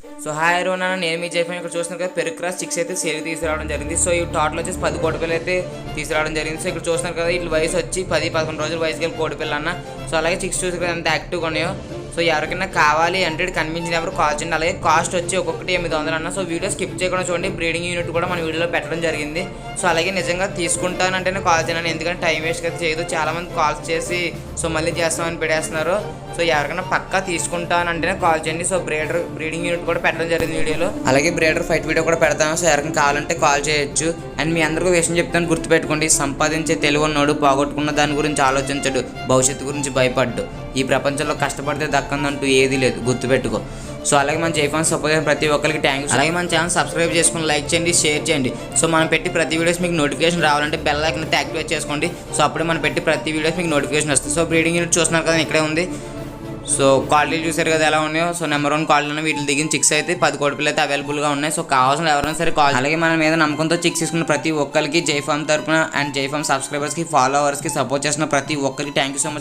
So hi everyone, నేను మీ జైఫాన్. ఇక్కడ చూస్తున్నారు కదా, పెరుగు క్రాస్ చిక్స్ అయితే సేల్ తీసుకురావడం జరిగింది. సో ఈ టోటల్ వచ్చేసి 10 కోడి పిల్లలు అయితే తీసుకురావడం జరిగింది. సో ఇక్కడ చూస్తున్నారు కదా, ఇట్లా వయసు వచ్చి 10-11 రోజుల వయసుకి వెళ్ళి కోడి పిల్ల అన్న. సో అలాగే చిక్స్ చూసి కదా ఎంత యాక్టివ్గా ఉన్నాయో. సో ఎవరికైనా కావాలి అంటే కనిపించిన ఎవరు కాల్ చేయండి. అలాగే కాస్ట్ వచ్చి ఒక్కొక్కటి 800 అన్న. సో వీడియో స్కిప్ చేయకుండా చూడండి. బ్రీడింగ్ యూనిట్ కూడా మన వీడియోలో పెట్టడం జరిగింది. సో అలాగే నిజంగా తీసుకుంటానంటేనే కాల్ చేయండి, ఎందుకంటే టైం వేస్ట్ అయితే చేయదు. చాలామంది కాల్స్ చేసి సో మళ్ళీ చేస్తామని పెడేస్తున్నారు. సో ఎవరికైనా పక్కా తీసుకుంటానంటేనే కాల్ చేయండి. సో బ్రీడింగ్ యూనిట్ కూడా పెట్టడం జరిగింది వీడియోలో. అలాగే బ్రీడర్ ఫైట్ వీడియో కూడా పెడతాను. సో ఎవరికైనా కావాలంటే కాల్ చేయొచ్చు. అండ్ మీ అందరికీ విషయం చెప్తాను, గుర్తుపెట్టుకోండి. సంపాదించే తెలివి ఉన్నోడు పోగొట్టుకున్న దాని గురించి ఆలోచించడు, భవిష్యత్తు గురించి భయపడ్డు. ఈ ప్రపంచంలో కష్టపడితే దక్కందంటూ ఏది లేదు, గుర్తుపెట్టుకో. సో అలాగే మన జైఫాన్ సపోర్ట్ చేసిన ప్రతి ఒక్కరికి థ్యాంక్స్. అలాగే మన ఛానల్ సబ్స్క్రైబ్ చేసుకుని లైక్ చేయండి, షేర్ చేయండి. సో మనం పెట్టి ప్రతి వీడియోస్ మీకు నోటిఫికేషన్ రావాలంటే బెల్ ఐకాన్ అయితే యాక్టివేట్ చేసుకోండి. సో అప్పుడే మనం పెట్టి ప్రతి వీడియోస్ మీకు నోటిఫికేషన్ వస్తుంది. సో బ్రీడింగ్ యూనిట్ చూస్తున్నారు కదా, ఇక్కడే ఉంది. సో క్వాలిటీలు చూసారు కదా ఎలా ఉన్నాయో. సో నెంబర్ 1 క్వాలిటీలో వీటిని దిగిన చిక్స్ అయితే 10 కోడి పిల్లలు అయితే అవైలబుల్గా ఉన్నాయి. సో కావాల్సిన ఎవరైనా సరే కాల్. అలాగే మన మీద నమ్మకంతో చిక్స్ తీసుకున్న ప్రతి ఒక్కరికి జైఫామ్ తరపున అండ్ జైఫామ్ సబ్స్క్రైబర్స్కి, ఫాలోవర్స్కి, సపోర్ట్ చేసిన ప్రతి ఒక్కరికి థ్యాంక్ యూ సో మచ్.